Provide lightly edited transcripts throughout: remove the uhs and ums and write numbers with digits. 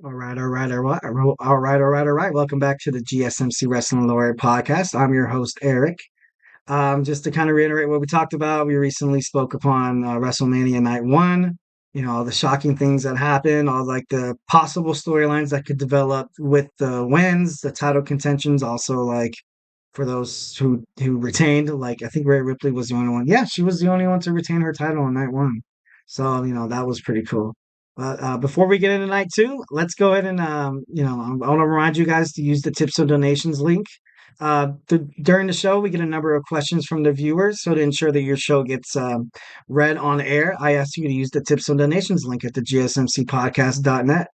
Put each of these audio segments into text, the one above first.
All right, all right, all right, all right, all right, all right. Welcome back to the GSMC Wrestling Laureate Podcast. I'm your host, Eric. Just to kind of reiterate what we talked about, we recently spoke upon WrestleMania Night 1, all the shocking things that happened, all like the possible storylines that could develop with the wins, the title contentions, also like for those who retained, like I think Rhea Ripley was the only one. Yeah, she was the only one to retain her title on Night 1. So, that was pretty cool. But before we get into Night 2, let's go ahead and, I want to remind you guys to use the tips and donations link during the show, we get a number of questions from the viewers. So to ensure that your show gets read on air, I ask you to use the tips and donations link at the GSMCpodcast.net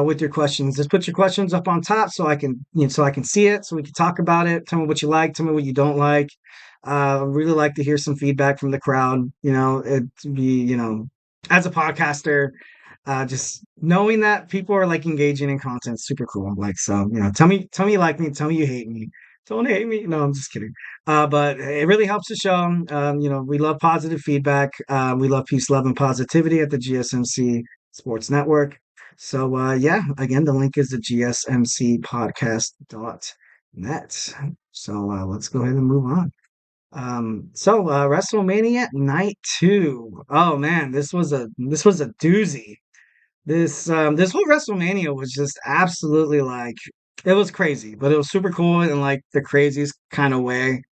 with your questions. Just put your questions up on top so I can, so I can see it, so we can talk about it. Tell me what you like, tell me what you don't like. Really like to hear some feedback from the crowd. It be, as a podcaster, just knowing that people are like engaging in content, super cool. Like, so, tell me you like me, tell me you hate me. Don't hate me. No, I'm just kidding. But it really helps the show. We love positive feedback. We love peace, love, and positivity at the GSMC Sports Network. So, yeah, again, the link is the GSMCpodcast.net. So, let's go ahead and move on. WrestleMania Night 2. Oh man, this was a doozy. This whole WrestleMania was just absolutely like it was crazy, but it was super cool in like the craziest kind of way.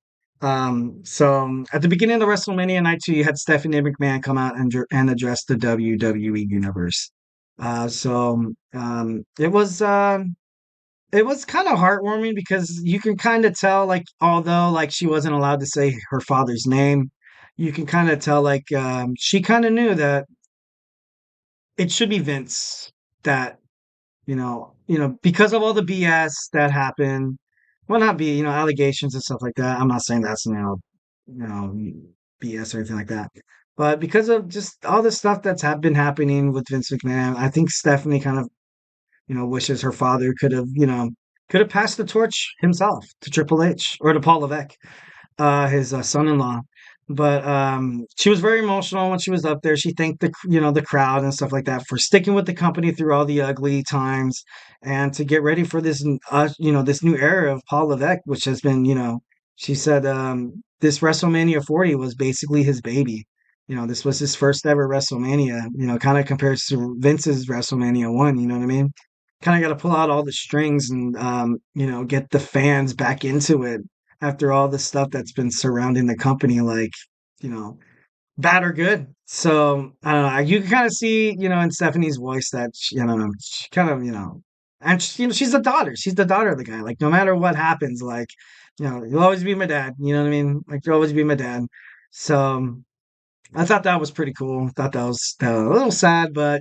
At the beginning of the WrestleMania Night 2, you had Stephanie McMahon come out and address the WWE universe. It was kind of heartwarming because you can kind of tell, like, although like she wasn't allowed to say her father's name, you can kind of tell like she kind of knew that it should be Vince that because of all the BS that happened. Well, not be allegations and stuff like that. I'm not saying that's you know BS or anything like that. But because of just all the stuff that's been happening with Vince McMahon, I think Stephanie kind of wishes her father could have passed the torch himself to Triple H or to Paul Levesque, his son-in-law. But she was very emotional when she was up there. She thanked the crowd and stuff like that for sticking with the company through all the ugly times and to get ready for this new era of Paul Levesque, which has been she said this WrestleMania 40 was basically his baby. This was his first ever WrestleMania. Kind of compares to Vince's WrestleMania 1. You know what I mean? Kind of got to pull out all the strings and get the fans back into it after all the stuff that's been surrounding the company, like, you know, bad or good. So I don't know. You can kind of see, in Stephanie's voice that I don't know, she kind of, and she's the daughter. She's the daughter of the guy. Like, no matter what happens, like, you'll always be my dad. You know what I mean? Like, you'll always be my dad. So I thought that was pretty cool. Thought that was a little sad, but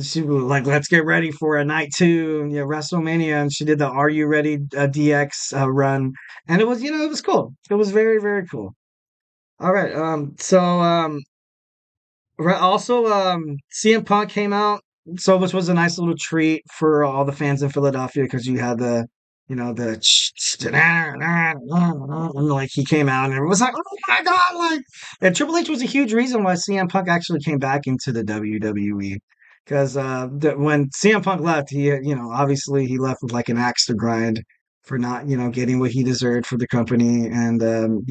she was like, "Let's get ready for a night two, WrestleMania," and she did the "Are You Ready" DX run, and it was cool. It was very, very cool. All right, also CM Punk came out, so which was a nice little treat for all the fans in Philadelphia because you had the and like he came out and it was like, oh my god, like, and Triple H was a huge reason why CM Punk actually came back into the WWE because when CM Punk left, he obviously he left with like an axe to grind for not getting what he deserved for the company, and and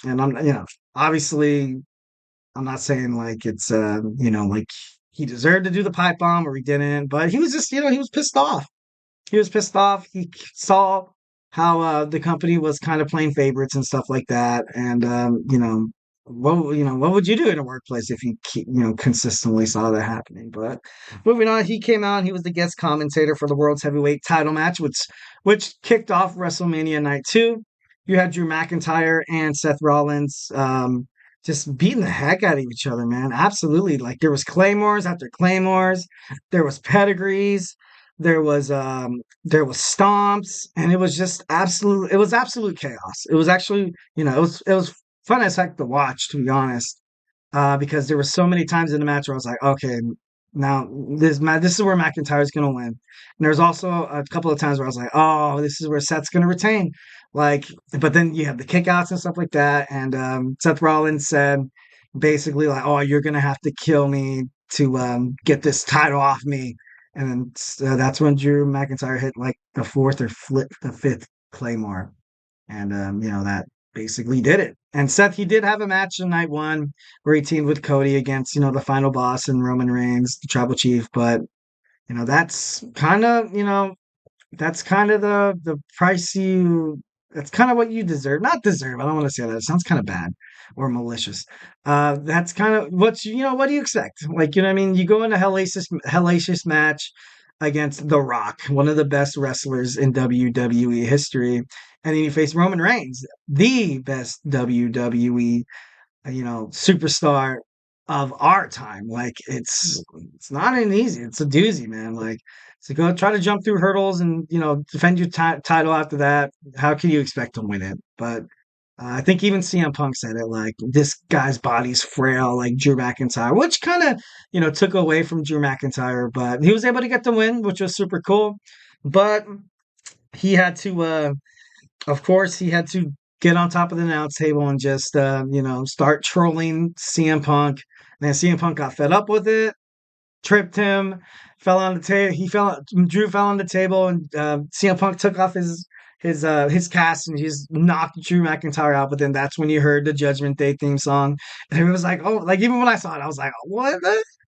I'm obviously I'm not saying like it's like he deserved to do the pipe bomb or he didn't, but he was just he was pissed off. He was pissed off. He saw how the company was kind of playing favorites and stuff like that, and what would you do in a workplace if you consistently saw that happening? But moving on, he came out. He was the guest commentator for the world's heavyweight title match, which kicked off WrestleMania Night 2. You had Drew McIntyre and Seth Rollins just beating the heck out of each other, man. Absolutely. Like there was claymores after claymores, there was pedigrees, there was stomps, and it was absolute chaos. It was actually, it was fun as heck to watch, to be honest. Because there were so many times in the match where I was like, okay, now this is where McIntyre's gonna win. And there's also a couple of times where I was like, oh, this is where Seth's gonna retain. Like, but then you have the kickouts and stuff like that. And Seth Rollins said basically like, oh, you're gonna have to kill me to get this title off me. And then that's when Drew McIntyre hit like the fourth or the fifth Claymore. And, that basically did it. And Seth, he did have a match in night one where he teamed with Cody against, the final boss and Roman Reigns, the tribal chief. But, that's kind of, the price that's kind of what you deserve. Not deserve. I don't want to say that. It sounds kind of bad or malicious. That's kind of what do you expect? Like, you know what I mean? You go in a hellacious match against The Rock, one of the best wrestlers in WWE history, and then you face Roman Reigns, the best WWE superstar of our time. Like it's not an easy. It's a doozy, man. Like so go try to jump through hurdles and defend your title after that. How can you expect to win it? But I think even CM Punk said it. Like this guy's body's frail, like Drew McIntyre, which kind of took away from Drew McIntyre, but he was able to get the win, which was super cool. But he had to of course, he had to get on top of the announce table and just, start trolling CM Punk. And then CM Punk got fed up with it, tripped him, fell on the table. Drew fell on the table, and CM Punk took off his cast and he just knocked Drew McIntyre out. But then that's when you heard the Judgment Day theme song, and it was like, oh, like even when I saw it, I was like, what?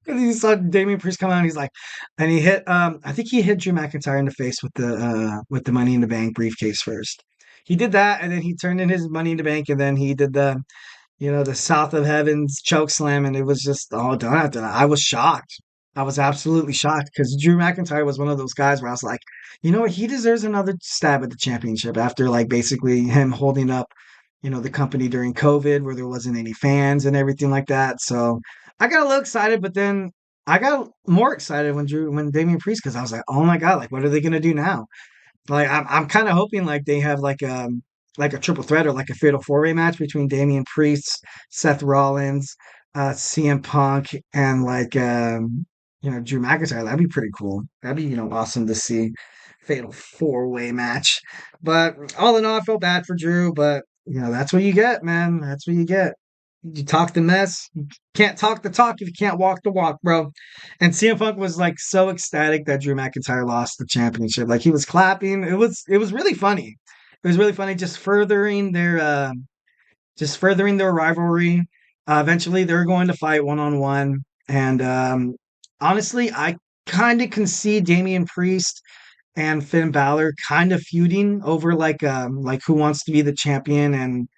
And you saw Damian Priest come out, and he's like, and he hit. I think he hit Drew McIntyre in the face with the Money in the Bank briefcase first. He did that, and then he turned in his Money in the Bank, and then he did the South of Heaven's choke slam, and it was just all done after that. I was shocked. I was absolutely shocked because Drew McIntyre was one of those guys where I was like, you know what, he deserves another stab at the championship after like basically him holding up, the company during COVID where there wasn't any fans and everything like that. So I got a little excited, but then I got more excited when Damian Priest because I was like, oh my god, like what are they gonna do now? Like I'm kind of hoping like they have like a triple threat or like a fatal four way match between Damian Priest, Seth Rollins, CM Punk, and like Drew McIntyre. That'd be pretty cool. That'd be awesome to see fatal four way match. But all in all, I felt bad for Drew. But that's what you get, man. That's what you get. You talk the mess. You can't talk the talk if you can't walk the walk, bro. And CM Punk was like so ecstatic that Drew McIntyre lost the championship. Like he was clapping. It was really funny. It was really funny, just furthering their rivalry. Eventually, they're going to fight one on one, and honestly, I kind of can see Damian Priest and Finn Balor kind of feuding over like who wants to be the champion, and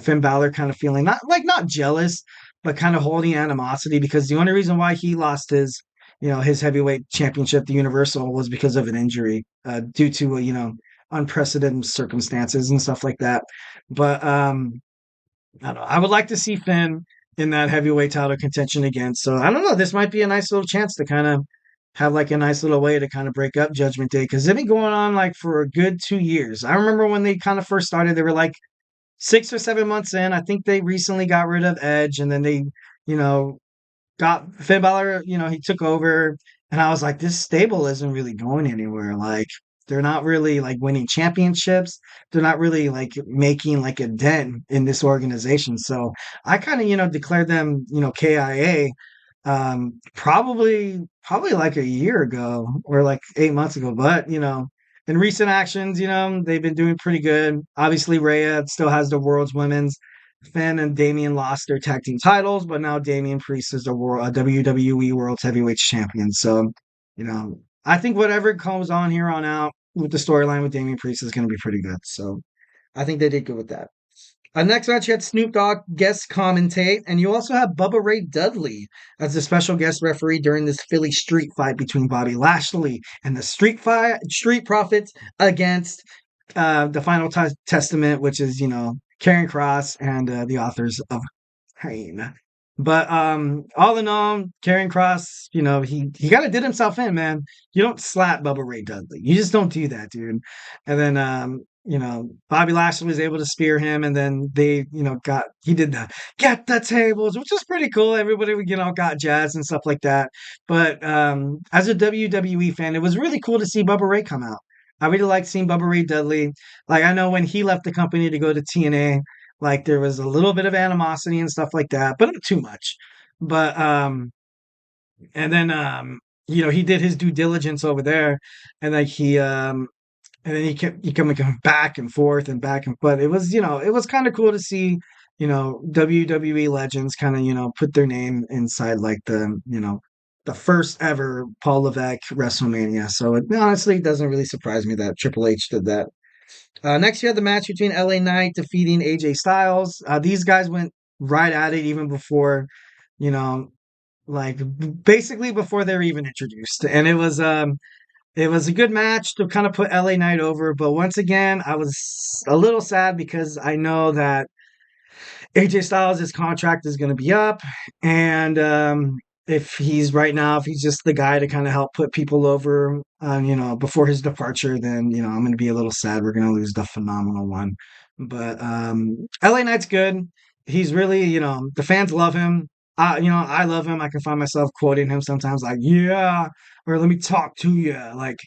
Finn Balor kind of feeling not jealous, but kind of holding animosity because the only reason why he lost his heavyweight championship, the Universal, was because of an injury due to unprecedented circumstances and stuff like that. But I don't know. I would like to see Finn in that heavyweight title contention again. So I don't know. This might be a nice little chance to kind of have like a nice little way to kind of break up Judgment Day because they've been going on like for a good 2 years. I remember when they kind of first started, they were like 6 or 7 months in. I think they recently got rid of Edge, and then they, you know, got Finn Balor. He took over, and I was like, this stable isn't really going anywhere. Like they're not really like winning championships. They're not really like making like a dent in this organization. So I kind of declared them KIA probably like a year ago or like 8 months ago. But in recent actions, they've been doing pretty good. Obviously, Rhea still has the world's women's. Finn and Damian lost their tag team titles, but now Damian Priest is the WWE World's Heavyweight Champion. So, I think whatever comes on here on out with the storyline with Damian Priest is going to be pretty good. So, I think they did good with that. Next match, you had Snoop Dogg guest commentate, and you also have Bubba Ray Dudley as the special guest referee during this Philly street fight between Bobby Lashley and the Street Profits against the Final Testament, which is Karrion Kross and the authors of Pain. But all in all, Karrion Kross, he kind of did himself in, man. You don't slap Bubba Ray Dudley. You just don't do that, dude. And then Bobby Lashley was able to spear him, and then they, he did the get the tables, which was pretty cool. Everybody, got jazzed and stuff like that. But as a WWE fan, it was really cool to see Bubba Ray come out. I really liked seeing Bubba Ray Dudley. Like I know when he left the company to go to TNA, like there was a little bit of animosity and stuff like that, but not too much. But and then he did his due diligence over there, and like and then he kept going back and forth and back and but it was kind of cool to see, WWE legends kind of, put their name inside like the first ever Paul Levesque WrestleMania. So it honestly doesn't really surprise me that Triple H did that. Next, you had the match between LA Knight defeating AJ Styles. These guys went right at it even before, you know, like basically before they were even introduced, and it was a good match to kind of put LA Knight over. But once again, I was a little sad because I know that AJ Styles' contract is going to be up, and if he's right now, if he's just the guy to kind of help put people over, before his departure, then I'm going to be a little sad. We're going to lose the phenomenal one, but LA Knight's good. He's really, the fans love him. I love him. I can find myself quoting him sometimes, like "yeah," or "let me talk to you." Like,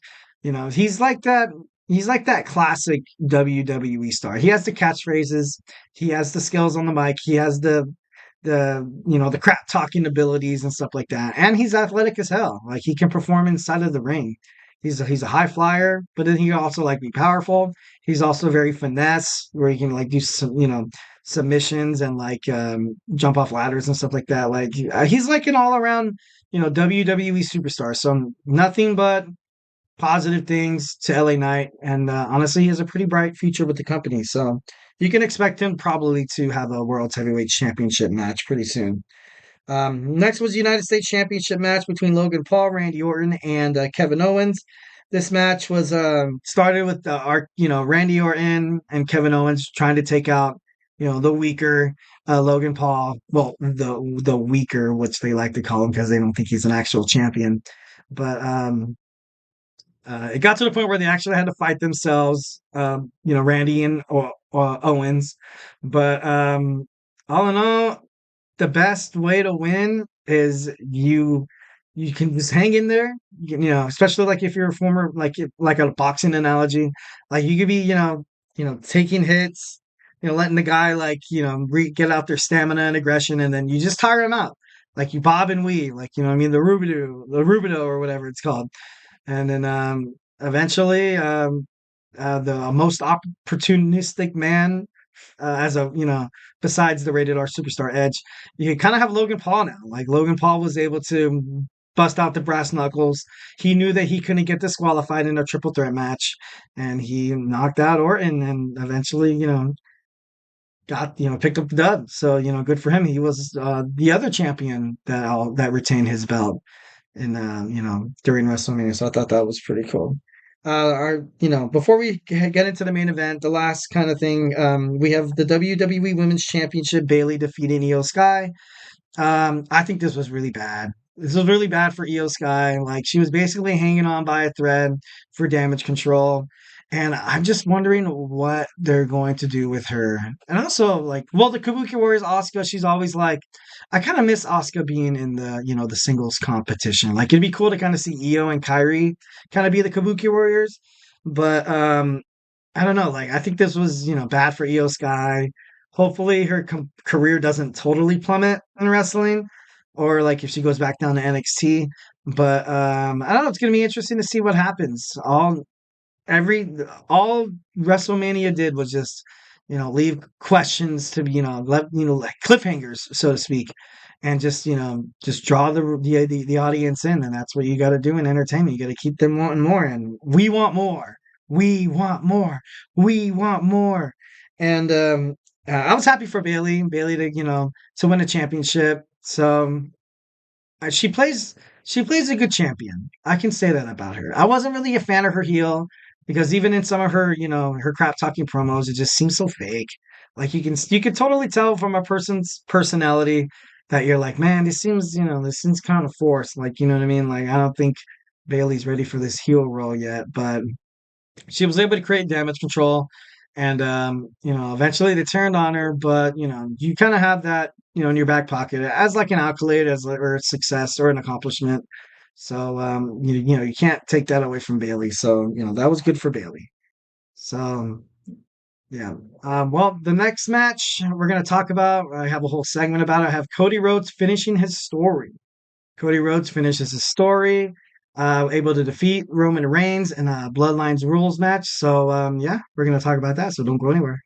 he's like that. He's like that classic WWE star. He has the catchphrases. He has the skills on the mic. He has the crap talking abilities and stuff like that. And he's athletic as hell. Like he can perform inside of the ring. He's a high flyer, but then he can also like be powerful. He's also very finesse, where he can like do some submissions and like jump off ladders and stuff like that. Like he's like an all around WWE superstar. So nothing but positive things to LA Knight, and honestly, he has a pretty bright future with the company. So you can expect him probably to have a World Heavyweight Championship match pretty soon. Next was the United States Championship match between Logan Paul, Randy Orton, and Kevin Owens. This match was started with Randy Orton and Kevin Owens trying to take out the weaker Logan Paul. Well, the weaker, which they like to call him because they don't think he's an actual champion. But it got to the point where they actually had to fight themselves, Randy and Owens. But all in all, the best way to win is you can just hang in there, especially like if you're a former like a boxing analogy, like you could be taking hits, letting the guy like get out their stamina and aggression, and then you just tire him out. Like you bob and weave, like what I mean, the rubido or whatever it's called. And then eventually, the most opportunistic man, as a besides the rated R superstar Edge, you kind of have Logan Paul now. Like Logan Paul was able to bust out the brass knuckles. He knew that he couldn't get disqualified in a triple threat match, and he knocked out Orton, and eventually, got picked up the dub. So good for him. He was the other champion that retained his belt in during WrestleMania. So I thought that was pretty cool. Before we get into the main event, the last kind of thing, we have the WWE Women's Championship. Bayley defeating Iyo Sky. I think this was really bad. This was really bad for Iyo Sky. Like she was basically hanging on by a thread for Damage Control. And I'm just wondering what they're going to do with her. And also, like, well, the Kabuki Warriors, Asuka, she's always like, I kind of miss Asuka being in the singles competition. Like, it'd be cool to kind of see Io and Kyrie kind of be the Kabuki Warriors. But I don't know. Like, I think this was, bad for Io Sky. Hopefully, her career doesn't totally plummet in wrestling, or like if she goes back down to NXT. But I don't know. It's gonna be interesting to see what happens. Every all WrestleMania did was just leave questions to be let like cliffhangers, so to speak, and just draw the audience in, and that's what you got to do in entertainment. You got to keep them wanting more, and we want more, we want more, we want more. And I was happy for Bayley to to win a championship. So she plays a good champion. I can say that about her. I wasn't really a fan of her heel because even in some of her, her crap talking promos, it just seems so fake. Like you can totally tell from a person's personality that you're like, man, this seems kind of forced. Like, you know what I mean? Like, I don't think Bailey's ready for this heel role yet, but she was able to create Damage Control, and eventually they turned on her. But you kind of have that in your back pocket as like an accolade, or a success or an accomplishment. So you can't take that away from Bayley. So that was good for Bayley. So yeah. Well, the next match we're gonna talk about, I have a whole segment about it. I have Cody Rhodes finishing his story. Cody Rhodes finishes his story. able to defeat Roman Reigns in a Bloodlines rules match. So yeah, we're gonna talk about that. So don't go anywhere.